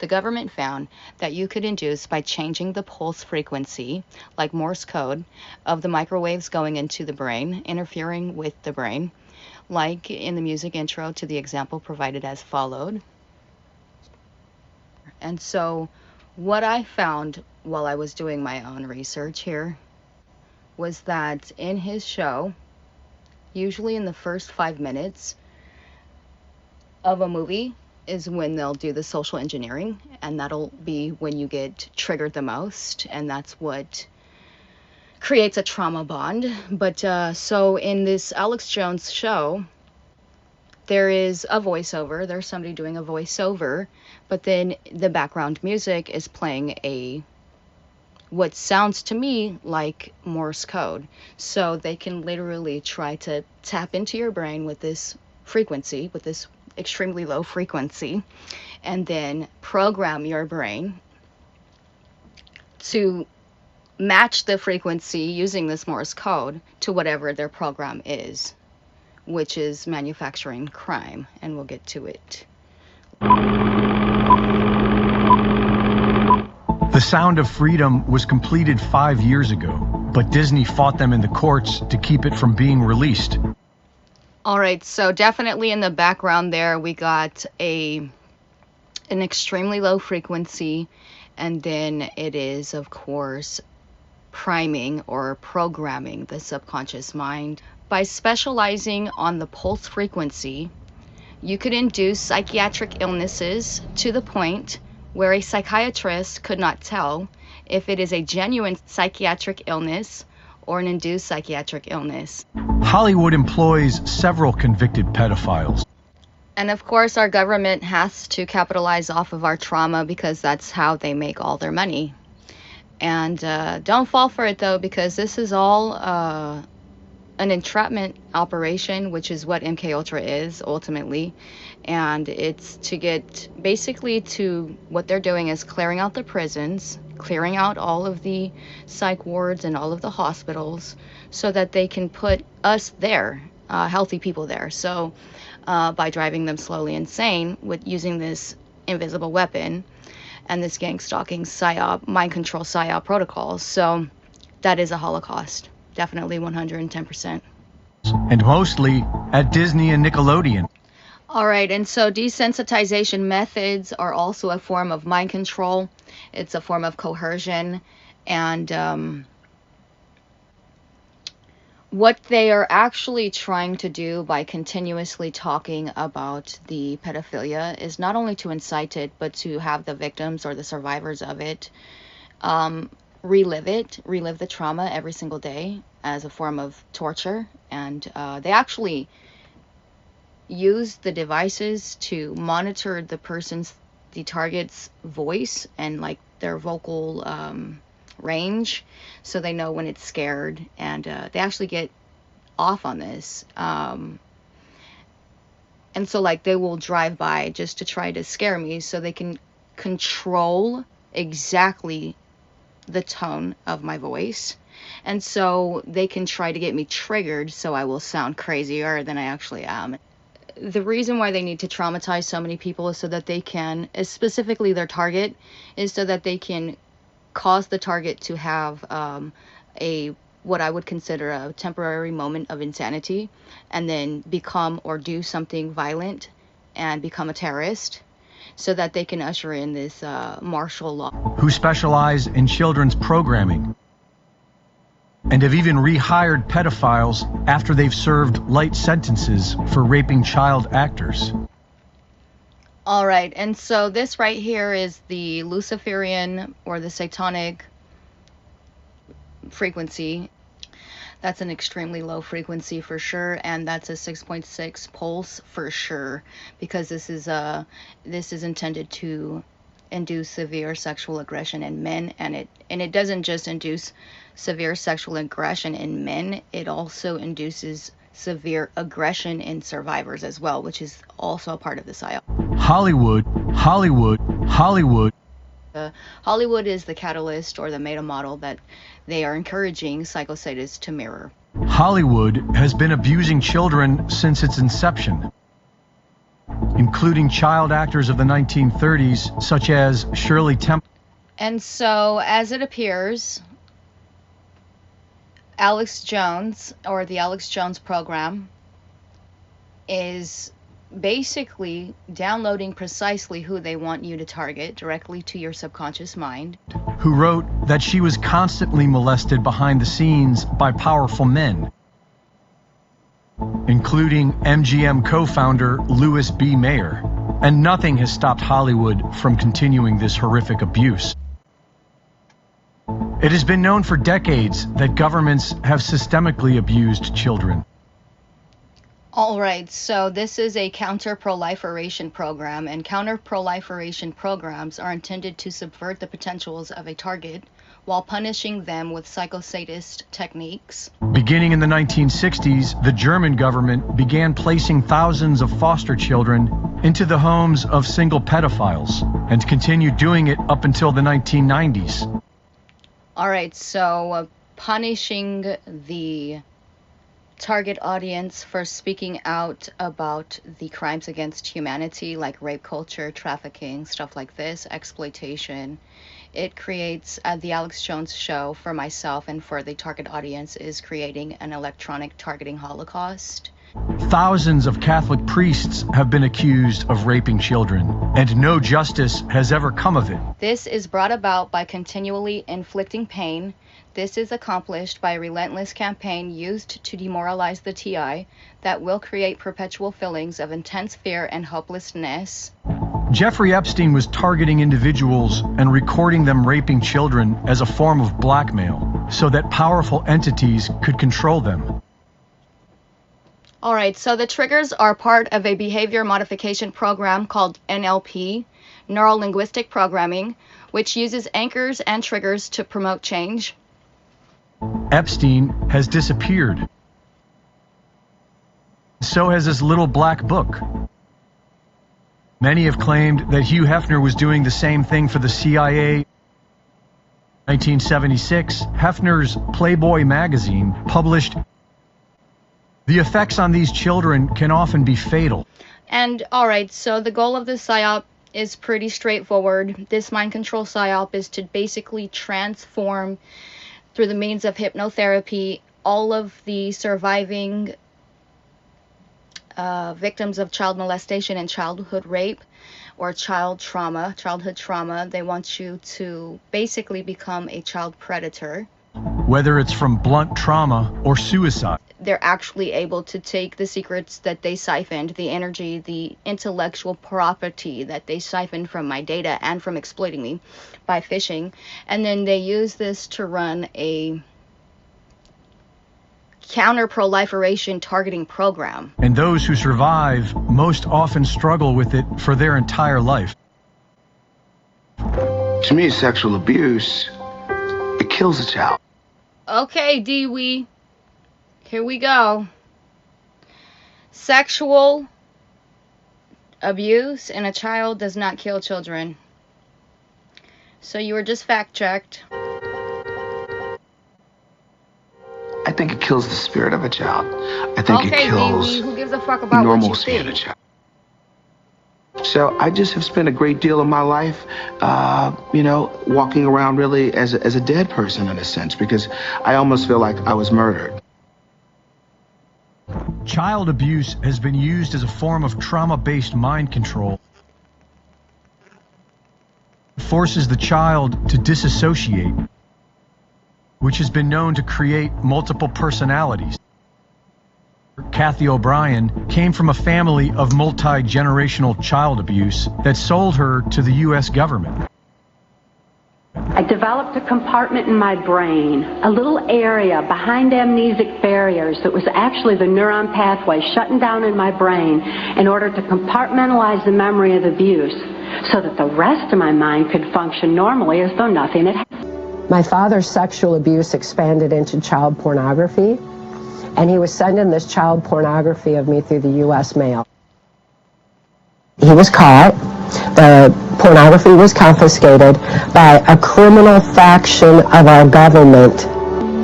The government found that you could induce by changing the pulse frequency, like Morse code, of the microwaves going into the brain, interfering with the brain, like in the music intro to the example provided as followed. And so what I found while I was doing my own research here was that in his show, usually in the first 5 minutes of a movie, is when they'll do the social engineering, and that'll be when you get triggered the most, and that's what creates a trauma bond. But so in this Alex Jones show, there is a voiceover, there's somebody doing a voiceover, but then the background music is playing what sounds to me like Morse code. So they can literally try to tap into your brain with this frequency, with this extremely low frequency, and then program your brain to match the frequency using this Morse code to whatever their program is, which is manufacturing crime, and we'll get to it. The Sound of Freedom was completed 5 years ago, but Disney fought them in the courts to keep it from being released. All right, so definitely in the background there, we got an extremely low frequency, and then it is, of course, priming or programming the subconscious mind. By specializing on the pulse frequency, you could induce psychiatric illnesses to the point where a psychiatrist could not tell if it is a genuine psychiatric illness or an induced psychiatric illness. Hollywood employs several convicted pedophiles. And of course, our government has to capitalize off of our trauma because that's how they make all their money. And don't fall for it though, because this is all an entrapment operation, which is what MK Ultra is ultimately. And it's to get basically to what they're doing is clearing out the prisons, clearing out all of the psych wards and all of the hospitals so that they can put us there, healthy people there. So by driving them slowly insane with using this invisible weapon and this gang stalking psyop, mind control psyop protocols. So that is a Holocaust, definitely 110%. And mostly at Disney and Nickelodeon. All right, and so desensitization methods are also a form of mind control. It's a form of coercion, and what they are actually trying to do by continuously talking about the pedophilia is not only to incite it, but to have the victims or the survivors of it relive the trauma every single day as a form of torture. And they actually use the devices to monitor the target's voice and like their vocal range, so they know when it's scared, and they actually get off on this. And so like they will drive by just to try to scare me so they can control exactly the tone of my voice. And so they can try to get me triggered so I will sound crazier than I actually am. The reason why they need to traumatize so many people is so that they can, specifically their target, is so that they can cause the target to have what I would consider a temporary moment of insanity, and then become or do something violent and become a terrorist, so that they can usher in this martial law. Who specialize in children's programming and have even rehired pedophiles after they've served light sentences for raping child actors. All right, and so this right here is the Luciferian or the Satanic frequency. That's an extremely low frequency for sure, and that's a 6.6 pulse for sure, because this is intended to induce severe sexual aggression in men, and it doesn't just induce severe sexual aggression in men, it also induces severe aggression in survivors as well, which is also a part of the psyop. Hollywood. Hollywood is the catalyst or the meta model that they are encouraging psychosadists to mirror. Hollywood has been abusing children since its inception. including child actors of the 1930s, such as Shirley Temple. And so, as it appears, Alex Jones, or the Alex Jones program, is basically downloading precisely who they want you to target directly to your subconscious mind. Who wrote that she was constantly molested behind the scenes by powerful men, including MGM co-founder Louis B. Mayer. And nothing has stopped Hollywood from continuing this horrific abuse. It has been known for decades that governments have systemically abused children. All right, so this is a counter-proliferation program, and counter-proliferation programs are intended to subvert the potentials of a target while punishing them with psychosadist techniques. Beginning in the 1960s, the German government began placing thousands of foster children into the homes of single pedophiles, and continued doing it up until the 1990s. All right, so punishing the target audience for speaking out about the crimes against humanity, like rape culture, trafficking, stuff like this, exploitation. It creates the Alex Jones show for myself and for the target audience is creating an electronic targeting holocaust. Thousands of Catholic priests have been accused of raping children, and no justice has ever come of it. This is brought about by continually inflicting pain. This is accomplished by a relentless campaign used to demoralize the TI that will create perpetual feelings of intense fear and hopelessness. Jeffrey Epstein was targeting individuals and recording them raping children as a form of blackmail, so that powerful entities could control them. All right, so the triggers are part of a behavior modification program called NLP, Neuro-Linguistic Programming, which uses anchors and triggers to promote change. Epstein has disappeared. So has his little black book. Many have claimed that Hugh Hefner was doing the same thing for the CIA. In 1976, Hefner's Playboy magazine published, "The effects on these children can often be fatal." And all right, so the goal of this PSYOP is pretty straightforward. This mind control PSYOP is to basically transform, through the means of hypnotherapy, all of the surviving victims of child molestation and childhood rape or childhood trauma. They want you to basically become a child predator. Whether it's from blunt trauma or suicide. They're actually able to take the secrets that they siphoned, the energy, the intellectual property that they siphoned from my data and from exploiting me by phishing, and then they use this to run a counter-proliferation targeting program. And those who survive most often struggle with it for their entire life. To me, sexual abuse, it kills a child. Okay, Dee-wee. Here we go. Sexual abuse in a child does not kill children. So you were just fact-checked. I think it kills the spirit of a child. I think it kills Dee-wee, who gives a fuck about normalcy what in you a think? child. So I just have spent a great deal of my life, walking around really as a dead person in a sense, because I almost feel like I was murdered. Child abuse has been used as a form of trauma-based mind control. It forces the child to disassociate, which has been known to create multiple personalities. Kathy O'Brien came from a family of multi-generational child abuse that sold her to the U.S. government. I developed a compartment in my brain, a little area behind amnesic barriers that was actually the neuron pathway shutting down in my brain in order to compartmentalize the memory of abuse so that the rest of my mind could function normally as though nothing had happened. My father's sexual abuse expanded into child pornography, and he was sending this child pornography of me through the U.S. mail. He was caught. The pornography was confiscated by a criminal faction of our government.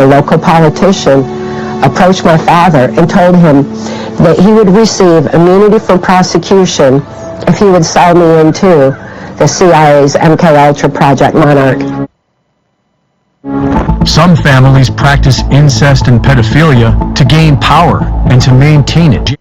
A local politician approached my father and told him that he would receive immunity from prosecution if he would sell me into the CIA's MKUltra Project Monarch. Some families practice incest and pedophilia to gain power and to maintain it.